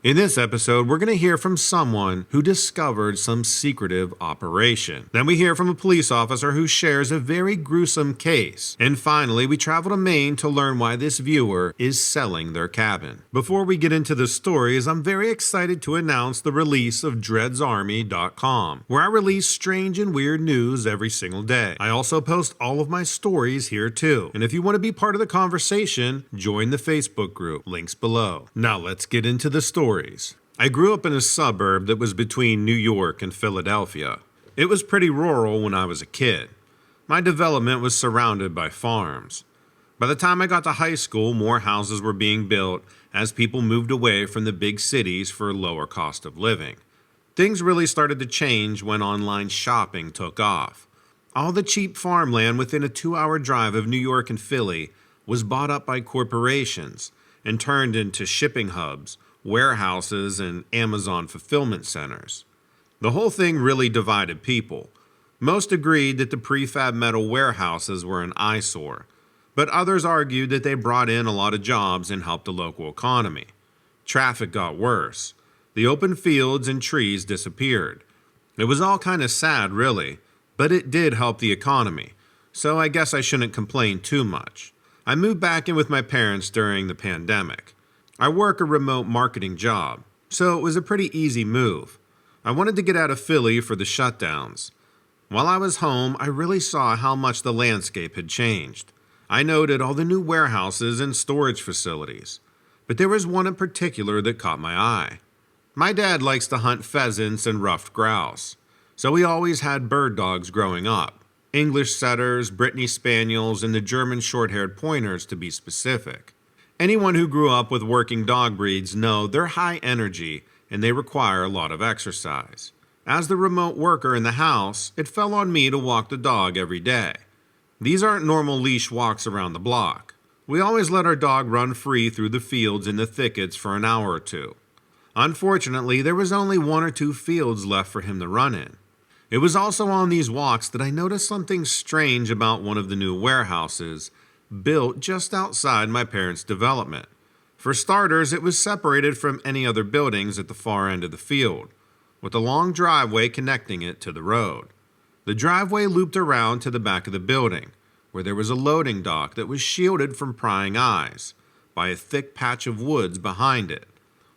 In this episode, we're going to hear from someone who discovered some secretive operation. Then we hear from a police officer who shares a very gruesome case. And finally, we travel to Maine to learn why this viewer is selling their cabin. Before we get into the stories, I'm very excited to announce the release of dreadsarmy.com, where I release strange and weird news every single day. I also post all of my stories here too. And if you want to be part of the conversation, join the Facebook group, links below. Now let's get into the story. I grew up in a suburb that was between New York and Philadelphia. It was pretty rural when I was a kid. My development was surrounded by farms. By the time I got to high school, more houses were being built as people moved away from the big cities for lower cost of living. Things really started to change when online shopping took off. All the cheap farmland within a 2-hour drive of New York and Philly was bought up by corporations and turned into shipping hubs, warehouses, and Amazon fulfillment centers. The whole thing really divided people. Most agreed that the prefab metal warehouses were an eyesore, but others argued that they brought in a lot of jobs and helped the local economy. Traffic got worse. The open fields and trees disappeared. It was all kind of sad, really, but it did help the economy, so I guess I shouldn't complain too much. I moved back in with my parents during the pandemic. I work a remote marketing job, so it was a pretty easy move. I wanted to get out of Philly for the shutdowns. While I was home, I really saw how much the landscape had changed. I noted all the new warehouses and storage facilities, but there was one in particular that caught my eye. My dad likes to hunt pheasants and ruffed grouse, so we always had bird dogs growing up. English setters, Brittany Spaniels, and the German short-haired pointers to be specific. Anyone who grew up with working dog breeds know they're high energy and they require a lot of exercise. As the remote worker in the house, it fell on me to walk the dog every day. These aren't normal leash walks around the block. We always let our dog run free through the fields and the thickets for an hour or two. Unfortunately, there was only 1 or 2 fields left for him to run in. It was also on these walks that I noticed something strange about one of the new warehouses built just outside my parents' development. For starters, it was separated from any other buildings at the far end of the field, with a long driveway connecting it to the road. The driveway looped around to the back of the building, where there was a loading dock that was shielded from prying eyes by a thick patch of woods behind it.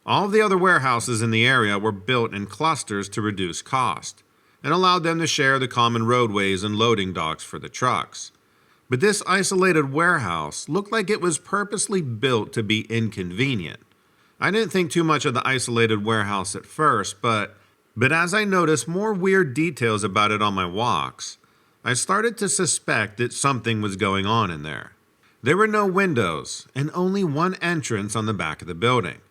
All of the other warehouses in the area were built in clusters to reduce cost, and allowed them to share the common roadways and loading docks for the trucks. But this isolated warehouse looked like it was purposely built to be inconvenient. I didn't think too much of the isolated warehouse at first, but as I noticed more weird details about it on my walks, I started to suspect that something was going on in there. There were no windows and only one entrance on the back of the building.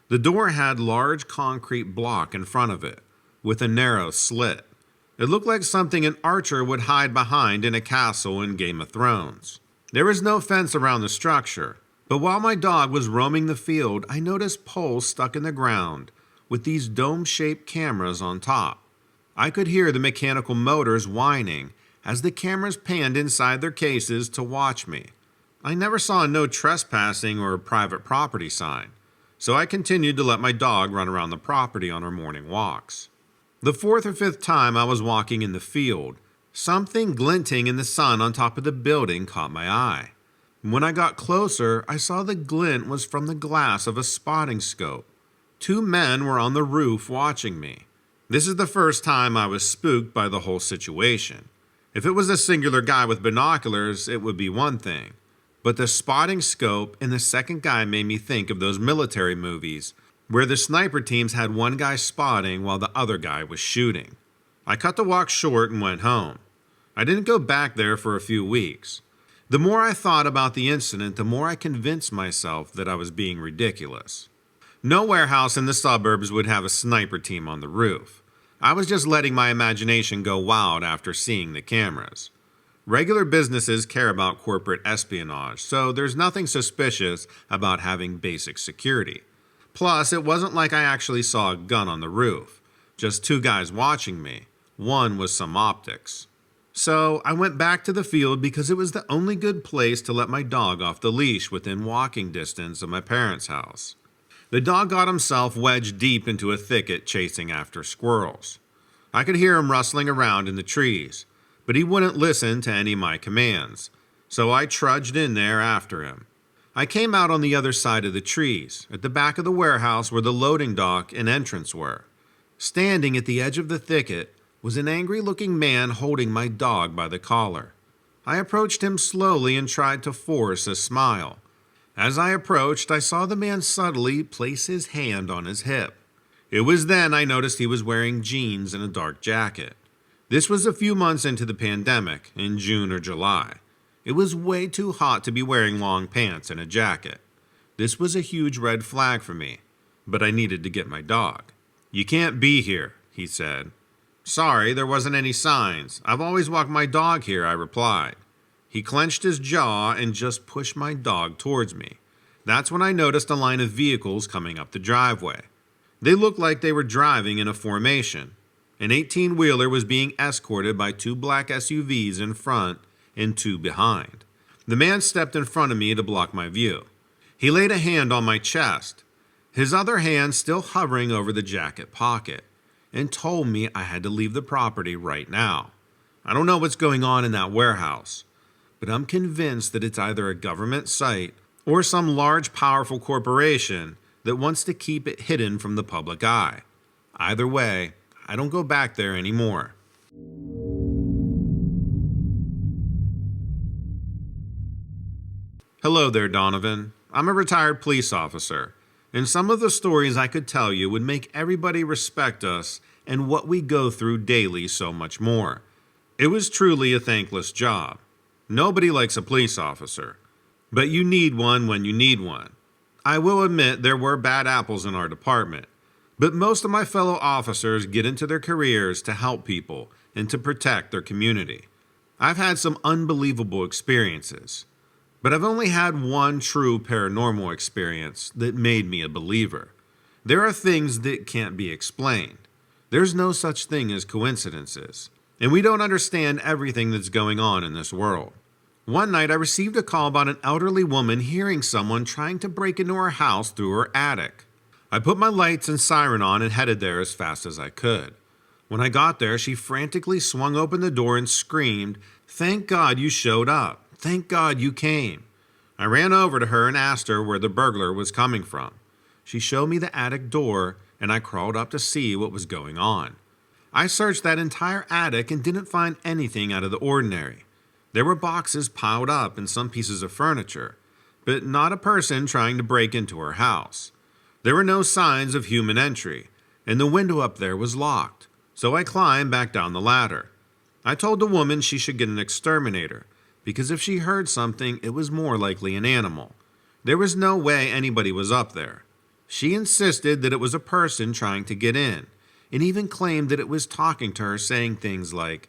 The door had a large concrete block in front of it, with a narrow slit. It looked like something an archer would hide behind in a castle in Game of Thrones. There was no fence around the structure, but while my dog was roaming the field, I noticed poles stuck in the ground with these dome-shaped cameras on top. I could hear the mechanical motors whining as the cameras panned inside their cases to watch me. I never saw a no trespassing or private property sign, so I continued to let my dog run around the property on our morning walks. The 4th or 5th time I was walking in the field, something glinting in the sun on top of the building caught my eye. When I got closer, I saw the glint was from the glass of a spotting scope. 2 men were on the roof watching me. This is the first time I was spooked by the whole situation. If it was a singular guy with binoculars, it would be one thing. But the spotting scope and the second guy made me think of those military movies where the sniper teams had one guy spotting while the other guy was shooting. I cut the walk short and went home. I didn't go back there for a few weeks. The more I thought about the incident, the more I convinced myself that I was being ridiculous. No warehouse in the suburbs would have a sniper team on the roof. I was just letting my imagination go wild after seeing the cameras. Regular businesses care about corporate espionage, so there's nothing suspicious about having basic security. Plus, it wasn't like I actually saw a gun on the roof. Just 2 guys watching me. One was some optics. So I went back to the field because it was the only good place to let my dog off the leash within walking distance of my parents' house. The dog got himself wedged deep into a thicket chasing after squirrels. I could hear him rustling around in the trees, but he wouldn't listen to any of my commands, so I trudged in there after him. I came out on the other side of the trees, at the back of the warehouse where the loading dock and entrance were. Standing at the edge of the thicket was an angry-looking man holding my dog by the collar. I approached him slowly and tried to force a smile. As I approached, I saw the man subtly place his hand on his hip. It was then I noticed he was wearing jeans and a dark jacket. This was a few months into the pandemic, in June or July. It was way too hot to be wearing long pants and a jacket. This was a huge red flag for me, but I needed to get my dog. "You can't be here," he said. "Sorry, there wasn't any signs. I've always walked my dog here," I replied. He clenched his jaw and just pushed my dog towards me. That's when I noticed a line of vehicles coming up the driveway. They looked like they were driving in a formation. An 18-wheeler was being escorted by 2 black SUVs in front and 2 behind. The man stepped in front of me to block my view. He laid a hand on my chest, his other hand still hovering over the jacket pocket, and told me I had to leave the property right now. I don't know what's going on in that warehouse, but I'm convinced that it's either a government site or some large, powerful corporation that wants to keep it hidden from the public eye. Either way, I don't go back there anymore. Hello there, Donovan. I'm a retired police officer, and some of the stories I could tell you would make everybody respect us and what we go through daily so much more. It was truly a thankless job. Nobody likes a police officer, but you need one when you need one. I will admit there were bad apples in our department, but most of my fellow officers get into their careers to help people and to protect their community. I've had some unbelievable experiences, but I've only had one true paranormal experience that made me a believer. There are things that can't be explained. There's no such thing as coincidences, and we don't understand everything that's going on in this world. One night I received a call about an elderly woman hearing someone trying to break into her house through her attic. I put my lights and siren on and headed there as fast as I could. When I got there, she frantically swung open the door and screamed, "Thank God you showed up. Thank God you came." I ran over to her and asked her where the burglar was coming from. She showed me the attic door, and I crawled up to see what was going on. I searched that entire attic and didn't find anything out of the ordinary. There were boxes piled up and some pieces of furniture, but not a person trying to break into her house. There were no signs of human entry, and the window up there was locked, so I climbed back down the ladder. I told the woman she should get an exterminator, because if she heard something, it was more likely an animal. There was no way anybody was up there. She insisted that it was a person trying to get in, and even claimed that it was talking to her, saying things like,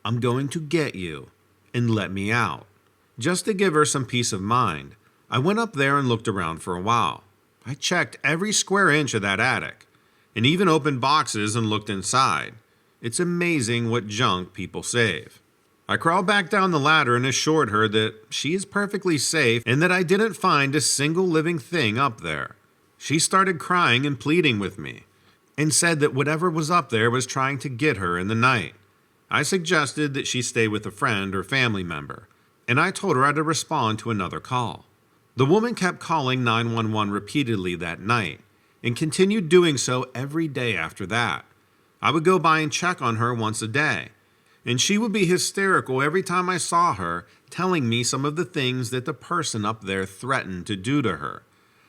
"I'm going to get you, and let me out." Just to give her some peace of mind, I went up there and looked around for a while. I checked every square inch of that attic, and even opened boxes and looked inside. It's amazing what junk people save. I crawled back down the ladder and assured her that she is perfectly safe and that I didn't find a single living thing up there. She started crying and pleading with me, and said that whatever was up there was trying to get her in the night. I suggested that she stay with a friend or family member, and I told her I had to respond to another call. The woman kept calling 911 repeatedly that night, and continued doing so every day after that. I would go by and check on her once a day, and she would be hysterical every time I saw her, telling me some of the things that the person up there threatened to do to her.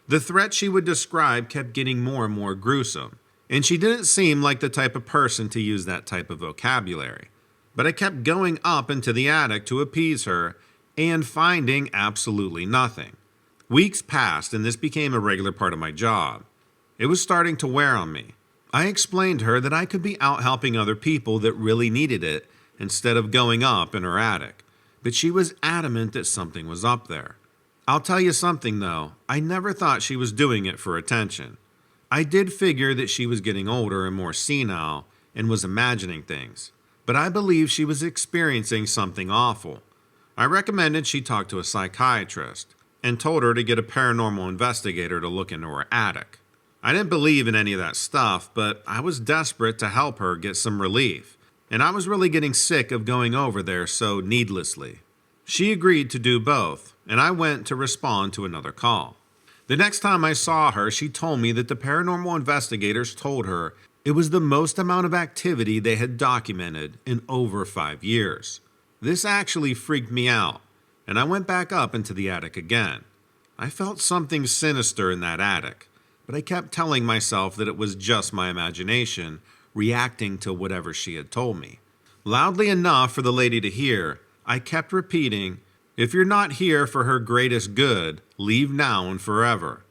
The threat she would describe kept getting more and more gruesome, and she didn't seem like the type of person to use that type of vocabulary. But I kept going up into the attic to appease her and finding absolutely nothing. Weeks passed, and this became a regular part of my job. It was starting to wear on me. I explained to her that I could be out helping other people that really needed it instead of going up in her attic, but she was adamant that something was up there. I'll tell you something though, I never thought she was doing it for attention. I did figure that she was getting older and more senile and was imagining things, but I believe she was experiencing something awful. I recommended she talk to a psychiatrist and told her to get a paranormal investigator to look into her attic. I didn't believe in any of that stuff, but I was desperate to help her get some relief, and I was really getting sick of going over there so needlessly. She agreed to do both, and I went to respond to another call. The next time I saw her, she told me that the paranormal investigators told her it was the most amount of activity they had documented in over 5 years. This actually freaked me out, and I went back up into the attic again. I felt something sinister in that attic, but I kept telling myself that it was just my imagination reacting to whatever she had told me. Loudly enough for the lady to hear, I kept repeating, "If you're not here for her greatest good, leave now and forever.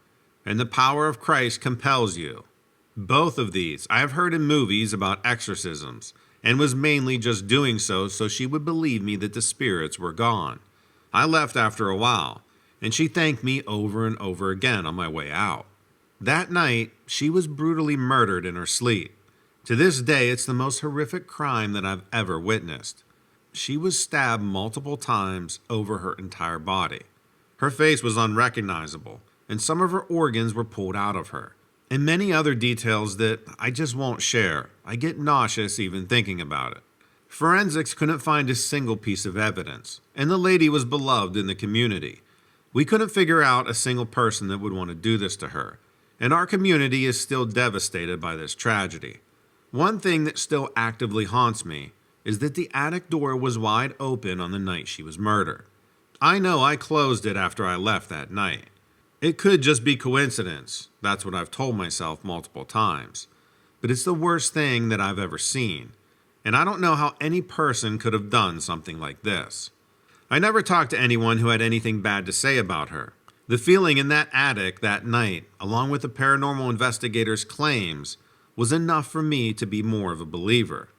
And the power of Christ compels you." Both of these I have heard in movies about exorcisms, and was mainly just doing so she would believe me that the spirits were gone. I left after a while, and she thanked me over and over again on my way out. That night, she was brutally murdered in her sleep. To this day, it's the most horrific crime that I've ever witnessed. She was stabbed multiple times over her entire body. Her face was unrecognizable, and some of her organs were pulled out of her. And many other details that I just won't share. I get nauseous even thinking about it. Forensics couldn't find a single piece of evidence, and the lady was beloved in the community. We couldn't figure out a single person that would want to do this to her, and our community is still devastated by this tragedy. One thing that still actively haunts me is that the attic door was wide open on the night she was murdered. I know I closed it after I left that night. It could just be coincidence, that's what I've told myself multiple times, but it's the worst thing that I've ever seen, and I don't know how any person could have done something like this. I never talked to anyone who had anything bad to say about her. The feeling in that attic that night, along with the paranormal investigators' claims, was enough for me to be more of a believer.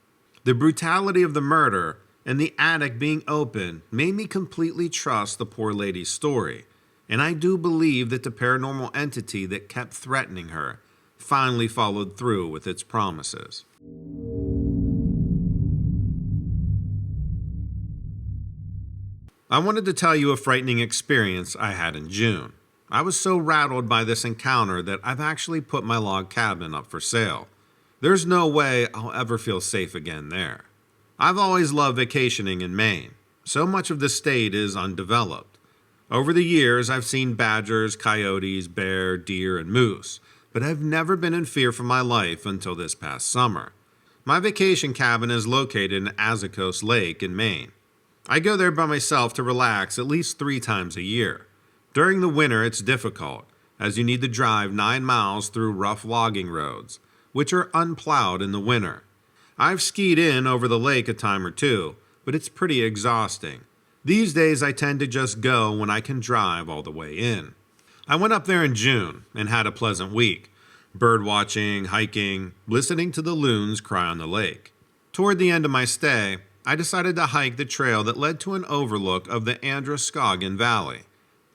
The brutality of the murder and the attic being open made me completely trust the poor lady's story, and I do believe that the paranormal entity that kept threatening her finally followed through with its promises. I wanted to tell you a frightening experience I had in June. I was so rattled by this encounter that I've actually put my log cabin up for sale. There's no way I'll ever feel safe again there. I've always loved vacationing in Maine. So much of the state is undeveloped. Over the years, I've seen badgers, coyotes, bear, deer, and moose, but I've never been in fear for my life until this past summer. My vacation cabin is located in Azakos Lake in Maine. I go there by myself to relax at least 3 times a year. During the winter, it's difficult, as you need to drive 9 miles through rough logging roads, which are unplowed in the winter. I've skied in over the lake a time or two, but it's pretty exhausting. These days, I tend to just go when I can drive all the way in. I went up there in June and had a pleasant week, bird watching, hiking, listening to the loons cry on the lake. Toward the end of my stay, I decided to hike the trail that led to an overlook of the Androscoggin Valley.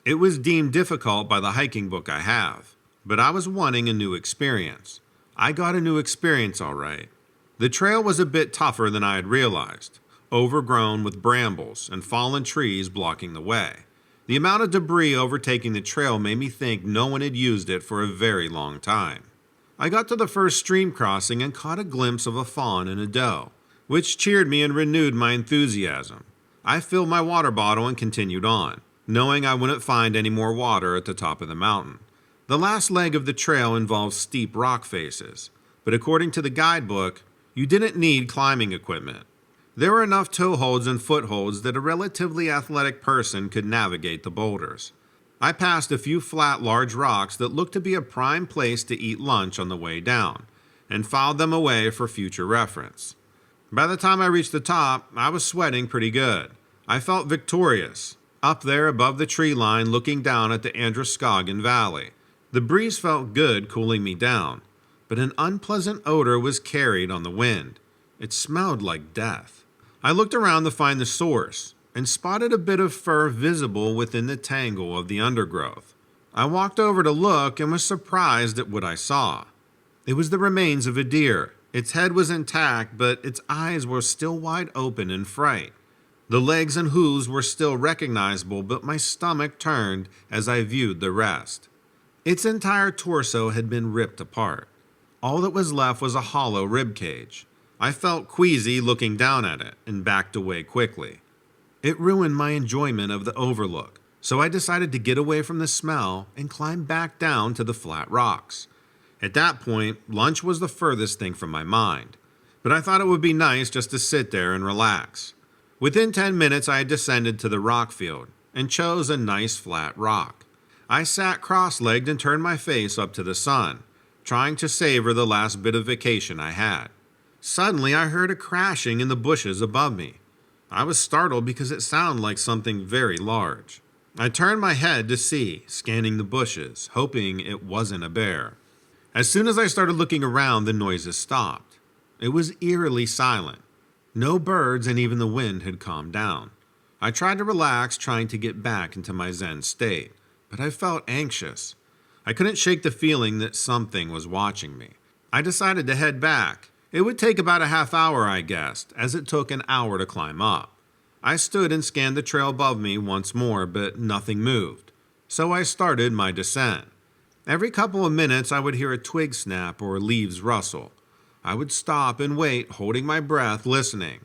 It was deemed difficult by the hiking book I have, but I was wanting a new experience. I got a new experience all right. The trail was a bit tougher than I had realized, overgrown with brambles and fallen trees blocking the way. The amount of debris overtaking the trail made me think no one had used it for a very long time. I got to the first stream crossing and caught a glimpse of a fawn and a doe, which cheered me and renewed my enthusiasm. I filled my water bottle and continued on, knowing I wouldn't find any more water at the top of the mountain. The last leg of the trail involved steep rock faces, but according to the guidebook, you didn't need climbing equipment. There were enough toeholds and footholds that a relatively athletic person could navigate the boulders. I passed a few flat, large rocks that looked to be a prime place to eat lunch on the way down, and filed them away for future reference. By the time I reached the top, I was sweating pretty good. I felt victorious, up there above the tree line looking down at the Androscoggin Valley. The breeze felt good, cooling me down, but an unpleasant odor was carried on the wind. It smelled like death. I looked around to find the source, and spotted a bit of fur visible within the tangle of the undergrowth. I walked over to look and was surprised at what I saw. It was the remains of a deer. Its head was intact, but its eyes were still wide open in fright. The legs and hooves were still recognizable, but my stomach turned as I viewed the rest. Its entire torso had been ripped apart. All that was left was a hollow rib cage. I felt queasy looking down at it and backed away quickly. It ruined my enjoyment of the overlook, so I decided to get away from the smell and climb back down to the flat rocks. At that point, lunch was the furthest thing from my mind, but I thought it would be nice just to sit there and relax. Within 10 minutes, I had descended to the rock field and chose a nice flat rock. I sat cross-legged and turned my face up to the sun, trying to savor the last bit of vacation I had. Suddenly, I heard a crashing in the bushes above me. I was startled because it sounded like something very large. I turned my head to see, scanning the bushes, hoping it wasn't a bear. As soon as I started looking around, the noises stopped. It was eerily silent. No birds and even the wind had calmed down. I tried to relax, trying to get back into my Zen state, but I felt anxious. I couldn't shake the feeling that something was watching me. I decided to head back. It would take about a half hour, I guessed, as it took an hour to climb up. I stood and scanned the trail above me once more, but nothing moved. So I started my descent. Every couple of minutes, I would hear a twig snap or leaves rustle. I would stop and wait, holding my breath, listening,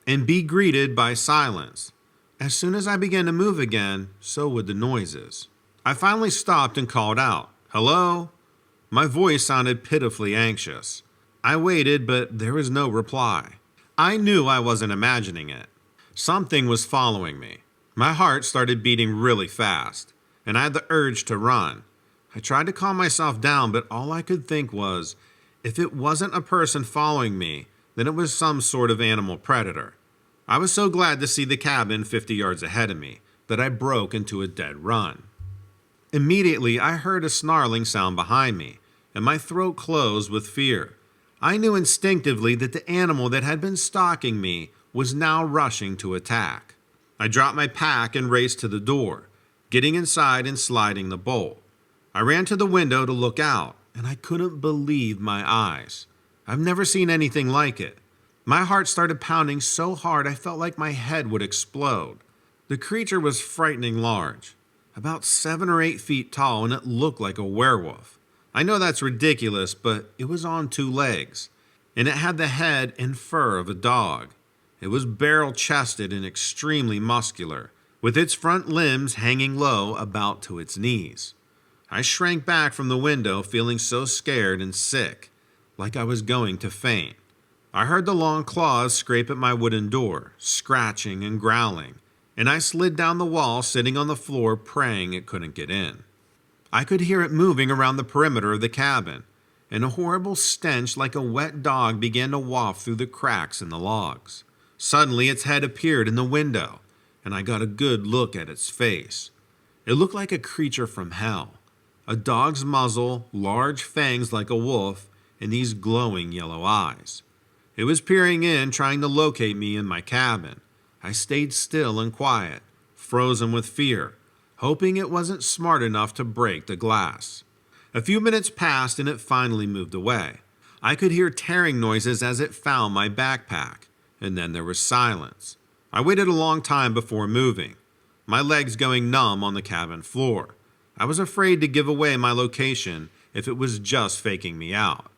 and be greeted by silence. As soon as I began to move again, so would the noises. I finally stopped and called out, "Hello?" My voice sounded pitifully anxious. I waited, but there was no reply. I knew I wasn't imagining it. Something was following me. My heart started beating really fast, and I had the urge to run. I tried to calm myself down, but all I could think was, if it wasn't a person following me, then it was some sort of animal predator. I was so glad to see the cabin 50 yards ahead of me that I broke into a dead run. Immediately, I heard a snarling sound behind me, and my throat closed with fear. I knew instinctively that the animal that had been stalking me was now rushing to attack. I dropped my pack and raced to the door, getting inside and sliding the bolt. I ran to the window to look out, and I couldn't believe my eyes. I've never seen anything like it. My heart started pounding so hard I felt like my head would explode. The creature was frightening large, about 7 or 8 feet tall, and it looked like a werewolf. I know that's ridiculous, but it was on 2 legs, and it had the head and fur of a dog. It was barrel-chested and extremely muscular, with its front limbs hanging low about to its knees. I shrank back from the window, feeling so scared and sick, like I was going to faint. I heard the long claws scrape at my wooden door, scratching and growling, and I slid down the wall, sitting on the floor, praying it couldn't get in. I could hear it moving around the perimeter of the cabin, and a horrible stench like a wet dog began to waft through the cracks in the logs. Suddenly, its head appeared in the window, and I got a good look at its face. It looked like a creature from hell. A dog's muzzle, large fangs like a wolf, and these glowing yellow eyes. It was peering in, trying to locate me in my cabin. I stayed still and quiet, frozen with fear, hoping it wasn't smart enough to break the glass. A few minutes passed and it finally moved away. I could hear tearing noises as it found my backpack, and then there was silence. I waited a long time before moving, my legs going numb on the cabin floor. I was afraid to give away my location if it was just faking me out.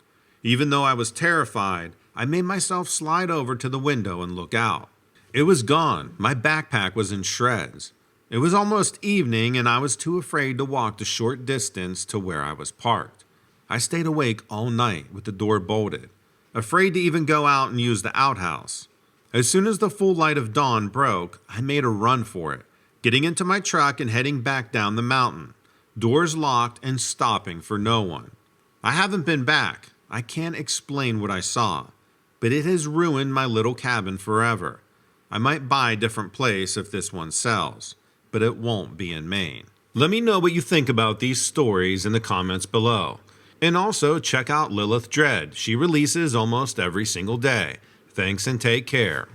Even though I was terrified, I made myself slide over to the window and look out. It was gone. My backpack was in shreds. It was almost evening, and I was too afraid to walk the short distance to where I was parked. I stayed awake all night with the door bolted, afraid to even go out and use the outhouse. As soon as the full light of dawn broke, I made a run for it, getting into my truck and heading back down the mountain, doors locked and stopping for no one. I haven't been back. I can't explain what I saw, but it has ruined my little cabin forever. I might buy a different place if this one sells, but it won't be in Maine. Let me know what you think about these stories in the comments below. And also check out Lilith Dread. She releases almost every single day. Thanks and take care.